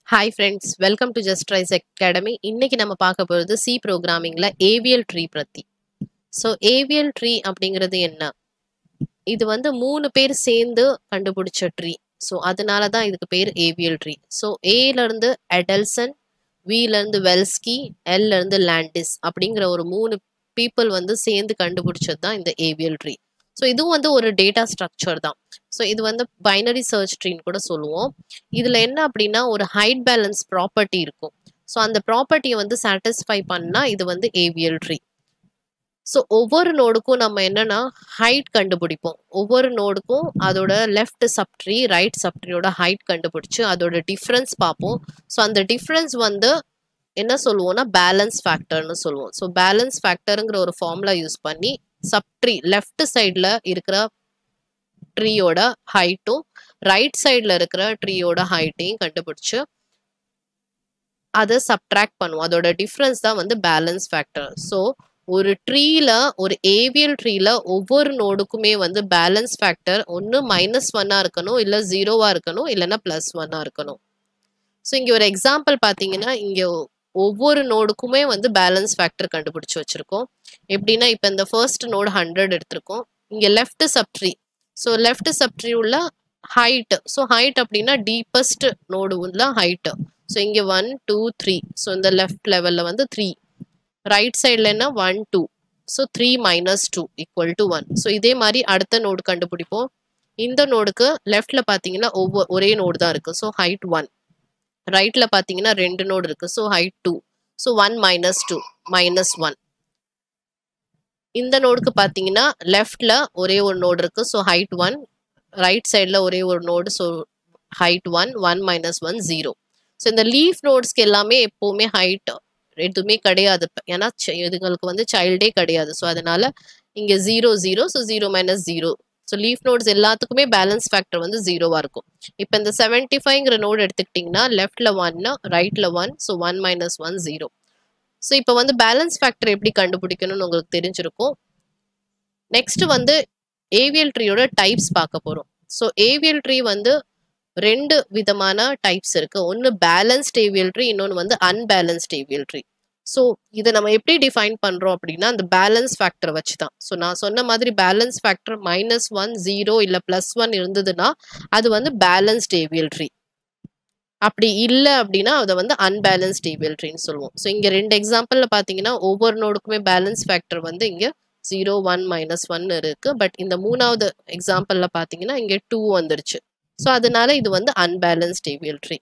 Hi friends, welcome to Just Rise Academy. இன்னைக்கு நம்ம பார்க்க போறது C programmingல AVL tree பத்தி. So AVL tree அப்படிங்கிறது என்ன? இது வந்து 3 பேர் சேர்ந்து கண்டுபிடிச்ச ட்ரீ. ஸோ அதனால தான் இதுக்கு பேர் AVL tree. ஸோ ஏல இருந்து அடெல்சன், வில இருந்து வெல்ஸ்கி, எல்ல இருந்து லாண்டிஸ் அப்படிங்கிற ஒரு 3 பீப்புள் வந்து சேர்ந்து கண்டுபிடிச்சது தான் இந்த AVL tree. ஸோ இதுவும் வந்து ஒரு டேட்டா ஸ்ட்ரக்சர் தான். ஸோ இது வந்து பைனரி சர்ச் ட்ரீன்னு கூட சொல்லுவோம். இதில் என்ன அப்படின்னா ஒரு ஹைட் பேலன்ஸ் ப்ராப்பர்ட்டி இருக்கும். ஸோ அந்த ப்ராப்பர்ட்டியை வந்து சாட்டிஸ்ஃபை பண்ணால் இது வந்து AVL tree. ஸோ ஒவ்வொரு நோடுக்கும் நம்ம என்னன்னா ஹைட் கண்டுபிடிப்போம். ஒவ்வொரு நோடுக்கும் அதோட லெஃப்ட் சப்ட்ரீ ரைட் சப்ட்ரீயோட ஹைட் கண்டுபிடிச்சு அதோட டிஃப்ரென்ஸ் பார்ப்போம். ஸோ அந்த டிஃப்ரென்ஸ் வந்து என்ன சொல்லுவோம்னா பேலன்ஸ் ஃபேக்டர்னு சொல்லுவோம். ஸோ பேலன்ஸ் ஃபேக்டருங்கிற ஒரு ஃபார்முலா யூஸ் பண்ணி சப்ட்ரீ லெஃப்ட் சைடில் இருக்கிற ட்ரீயோட ஹைட்டும் ரைட் சைடில் இருக்கிற ட்ரீயோட ஹைட்டையும் கண்டுபிடிச்சு அதை சப்ட்ராக்ட் பண்ணுவோம். அதோட டிஃப்ரென்ஸ் தான் வந்து பேலன்ஸ் ஃபேக்டர். ஸோ ஒரு ட்ரீல ஒரு ஏவியல் ட்ரீல ஒவ்வொரு நோடுக்குமே வந்து பேலன்ஸ் ஃபேக்டர் ஒன்று -1 இருக்கணும், இல்லை 0 இருக்கணும், இல்லைன்னா +1 இருக்கணும். ஸோ இங்கே ஒரு எக்ஸாம்பிள் பார்த்தீங்கன்னா இங்கே ஒவ்வொரு நோடுக்குமே வந்து பேலன்ஸ் ஃபேக்டர் கண்டுபிடிச்சு வச்சிருக்கோம். எப்படின்னா இப்போ இந்த ஃபர்ஸ்ட் நோடு 100 எடுத்திருக்கோம். இங்கே left subtree, so left subtree உள்ள ஹைட், ஸோ ஹைட் அப்படின்னா டீப்பஸ்ட் நோடு உள்ள ஹைட். ஸோ இங்கே 1 2 3, ஸோ இந்த லெஃப்ட் லெவலில் வந்து 3, ரைட் சைடில் என்ன 1 2, ஸோ 3 - 2 = 1. ஸோ இதே மாதிரி அடுத்த நோடு கண்டுபிடிப்போம். இந்த நோடுக்கு லெஃப்ட்ல பார்த்தீங்கன்னா ஒரே நோடு தான் இருக்கு, ஸோ ஹைட் 1. ரைட்ல பார்த்தீங்கன்னா 2 நோடு இருக்கு, ஸோ ஹைட் 2. ஸோ 1 - 2 -1. இந்த நோடுக்கு பார்த்தீங்கன்னா லெஃப்ட்ல ஒரே ஒரு நோடு இருக்கு, ஸோ ஹைட் 1. ரைட் சைடில் ஒரே ஒரு நோடு, ஸோ ஹைட் 1. 1 - 1 0. ஸோ இந்த லீஃப் நோட்ஸ்க்கு எல்லாமே எப்போவுமே ஹைட் எதுவுமே கிடையாது, ஏன்னா இதுங்களுக்கு வந்து சைல்டே கிடையாது. ஸோ அதனால இங்கே 0 0, ஸோ 0 - 0. ஸோ லீஃப் நோட்ஸ் எல்லாத்துக்குமே பேலன்ஸ் ஃபேக்டர் வந்து 0வா இருக்கும். இப்போ இந்த 75ங்கிற நோடு எடுத்துக்கிட்டிங்கன்னா லெஃப்ட்ல 1, ரைட்ல 1, ஸோ 1 - 1 0. ஸோ இப்போ வந்து பேலன்ஸ் ஃபேக்டர் எப்படி கண்டுபிடிக்கணும்னு உங்களுக்கு தெரிஞ்சிருக்கும். நெக்ஸ்ட் வந்து ஏவியல் ட்ரீயோட டைப்ஸ் பார்க்க போகிறோம். ஸோ ஏவியல் ட்ரீ வந்து 2 விதமான டைப்ஸ் இருக்கு. ஒன்று பேலன்ஸ்ட் ஏவியல் ட்ரீ, இன்னொன்று வந்து அன்பேலன்ஸ்ட் ஏவியல் ட்ரீ. ஸோ இதை நம்ம எப்படி டிஃபைன் பண்ணுறோம் அப்படின்னா அந்த பேலன்ஸ் ஃபேக்டர் வச்சு தான். ஸோ நான் சொன்ன மாதிரி பேலன்ஸ் ஃபேக்டர் -1 0 இல்லை +1 இருந்ததுன்னா அது வந்து பேலன்ஸ்ட் ஏவியல் ட்ரீ. அப்படி இல்லை அப்படின்னா அதை வந்து அன்பேலன்ஸ்ட் ஏவியல் ட்ரீன்னு சொல்லுவோம். ஸோ இங்கே 2 எக்ஸாம்பிளில் பார்த்தீங்கன்னா ஒவ்வொரு நோடுக்குமே பேலன்ஸ் ஃபேக்டர் வந்து இங்கே 0 1 -1 இருக்கு. பட் இந்த 3வது எக்ஸாம்பிளில் பார்த்தீங்கன்னா இங்கே 2 வந்துருச்சு. ஸோ அதனால இது வந்து அன்பேலன்ஸ்ட் ஏவியல் ட்ரீ.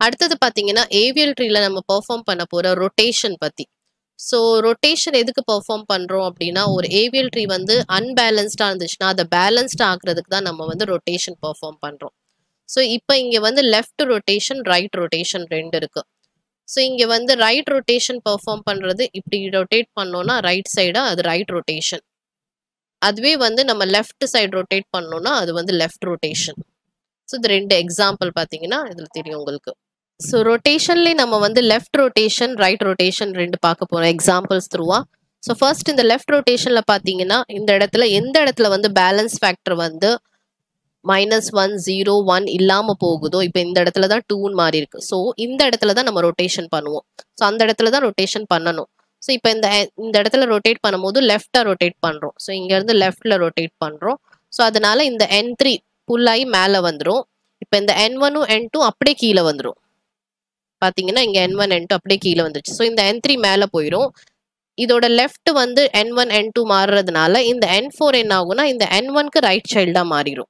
அடுத்தது பார்த்தீங்கன்னா ஏவியல் ட்ரீல நம்ம பெர்ஃபார்ம் பண்ண போகிற ரொட்டேஷன் பற்றி. ஸோ ரொட்டேஷன் எதுக்கு பெர்ஃபார்ம் பண்ணுறோம் அப்படின்னா ஒரு ஏவியல் ட்ரீ வந்து அன்பேலன்ஸ்டாக இருந்துச்சுன்னா அதை பேலன்ஸ்டாக ஆக்குறதுக்கு தான் நம்ம வந்து ரொட்டேஷன் பெர்ஃபார்ம் பண்ணுறோம். ஸோ இப்போ இங்கே வந்து லெஃப்ட் ரொட்டேஷன் ரைட் ரொட்டேஷன் 2 இருக்கு. ஸோ இங்கே வந்து ரைட் ரொட்டேஷன் பெர்ஃபார்ம் பண்ணுறது இப்படி ரொட்டேட் பண்ணோன்னா ரைட் சைடாக அது ரைட் ரொட்டேஷன். அதுவே வந்து நம்ம லெஃப்ட் சைடு ரொட்டேட் பண்ணோம்னா அது வந்து லெஃப்ட் ரொட்டேஷன். ஸோ இது 2 எக்ஸாம்பிள் பார்த்தீங்கன்னா இதில் தெரியும் உங்களுக்கு. ஸோ ரொட்டேஷன்லேயே நம்ம வந்து லெஃப்ட் ரொட்டேஷன் ரைட் ரொட்டேஷன் 2 பார்க்க போகிறோம் எக்ஸாம்பிள்ஸ் த்ரூவா. ஸோ ஃபர்ஸ்ட் இந்த லெஃப்ட் ரொட்டேஷனில் பார்த்தீங்கன்னா இந்த இடத்துல எந்த இடத்துல வந்து பேலன்ஸ் ஃபேக்டர் வந்து -1 0 1 இல்லாமல் போகுதோ, இப்போ இந்த இடத்துல தான் 2ன்னு மாறி இருக்கு. ஸோ இந்த இடத்துல தான் நம்ம ரொட்டேஷன் பண்ணுவோம். ஸோ அந்த இடத்துல தான் ரொட்டேஷன் பண்ணணும். ஸோ இப்போ இந்த இடத்துல ரொட்டேட் பண்ணும்போது லெஃப்டாக ரொட்டேட் பண்ணுறோம். ஸோ இங்கேருந்து லெஃப்டில் ரொட்டேட் பண்ணுறோம். ஸோ அதனால இந்த N3 புல்லாகி மேலே வந்துடும். இப்போ இந்த N1 N2 அப்படியே கீழே வந்துடும். பார்த்தீங்கன்னா இங்கே N1 N2 அப்படியே கீழே வந்துருச்சு. ஸோ இந்த N3 மேலே போயிடும். இதோட லெஃப்ட் வந்து N1 N2 மாறுறதுனால இந்த N4 என்ன ஆகும்னா இந்த N1க்கு ரைட் சைல்டாக மாறிடும்.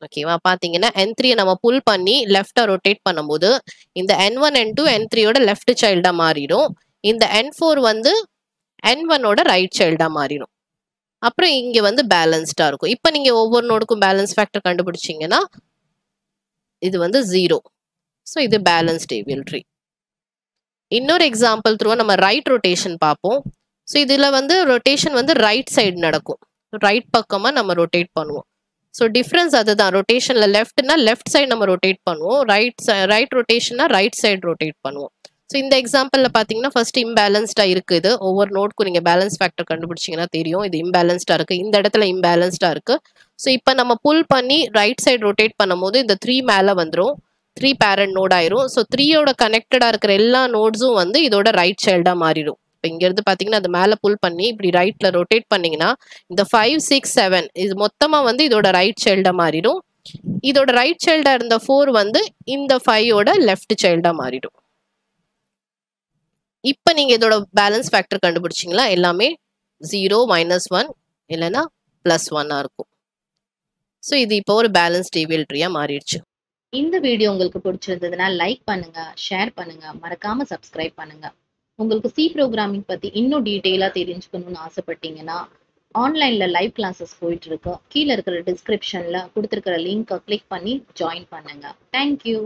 ஓகேவா? பார்த்தீங்கன்னா N3 நம்ம புல் பண்ணி லெஃப்டாக ரொட்டேட் பண்ணும்போது இந்த N1 N2 N3யோட லெஃப்ட் சைல்டாக மாறிடும். இந்த N4 வந்து N1ஓட ரைட் சைல்டாக மாறிடும். அப்புறம் இங்கே வந்து பேலன்ஸ்டாக இருக்கும். இப்போ நீங்கள் ஒவ்வொரு நோடுக்கும் பேலன்ஸ் ஃபேக்டர் கண்டுபிடிச்சிங்கன்னா இது வந்து 0. ஸோ இது பேலன்ஸ்ட் ஏவியல் ட்ரீ. இன்னொரு எக்ஸாம்பிள் த்ரூ நம்ம ரைட் ரொட்டேஷன் பார்ப்போம். ஸோ இதில் வந்து ரொட்டேஷன் வந்து ரைட் சைடு நடக்கும். ரைட் பக்கமாக நம்ம ரொட்டேட் பண்ணுவோம். ஸோ டிஃப்ரென்ஸ் அதுதான். ரொட்டேஷனில் லெஃப்ட்னா லெஃப்ட் சைடு நம்ம ரொட்டேட் பண்ணுவோம், ரைட் ரொட்டேஷன்னா ரைட் சைடு ரொட்டேட் பண்ணுவோம். ஸோ இந்த எக்ஸாம்பிளில் பார்த்தீங்கன்னா ஃபர்ஸ்ட் இம்பேலன்ஸ்டாக இருக்குது. ஒவ்வொரு நோட்க்கும் நீங்கள் பேலன்ஸ் ஃபேக்டர் கண்டுபிடிச்சிங்கன்னா தெரியும் இது இம்பேலன்ஸ்டாக இருக்குது, இந்த இடத்துல இம்பேலன்ஸ்டாக இருக்குது. ஸோ இப்போ நம்ம புல் பண்ணி ரைட் சைடு ரொட்டேட் பண்ணும்போது இந்த 3 மேலே வந்துடும். 3 பேரண்ட் நோட் ஆயிரும். ஸோ 3யோட கனெக்டடா இருக்கிற எல்லா நோட்ஸும் வந்து இதோட ரைட் சைல்டா மாறிடும். இப்போ இங்க இருந்து பாத்தீங்கன்னா அது மேல புல் பண்ணி இப்படி ரைட்ல ரொட்டேட் பண்ணீங்கன்னா இந்த 5 6 7 இது மொத்தமா வந்து இதோட ரைட் சைல்டா மாறிடும். இதோட ரைட் சைல்டா இருந்த 4 வந்து இந்த 5யோட லெஃப்ட் சைல்டா மாறிடும். இப்போ நீங்க இதோட பேலன்ஸ் ஃபேக்டர் கண்டுபிடிச்சிங்களா? எல்லாமே 0 -1 இல்லைன்னா +1 இருக்கும். ஸோ இது இப்போ ஒரு பேலன்ஸ் ஏவிஎல் ட்ரீயா மாறிடுச்சு. இந்த வீடியோ உங்களுக்கு பிடிச்சிருந்ததுன்னா லைக் பண்ணுங்க, ஷேர் பண்ணுங்க, மறக்காம சப்ஸ்கிரைப் பண்ணுங்க. உங்களுக்கு சி ப்ரோக்ராமிங் பத்தி இன்னும் டீட்டெயிலா தெரிஞ்சுக்கணும்னு ஆசைப்பட்டீங்கன்னா ஆன்லைன்ல லைவ் கிளாஸஸ் போயிட்டு இருக்கு. கீழே இருக்கிற டிஸ்கிரிப்ஷன்ல கொடுத்துருக்கிற லிங்கை கிளிக் பண்ணி ஜாயின் பண்ணுங்க. தேங்க்யூ.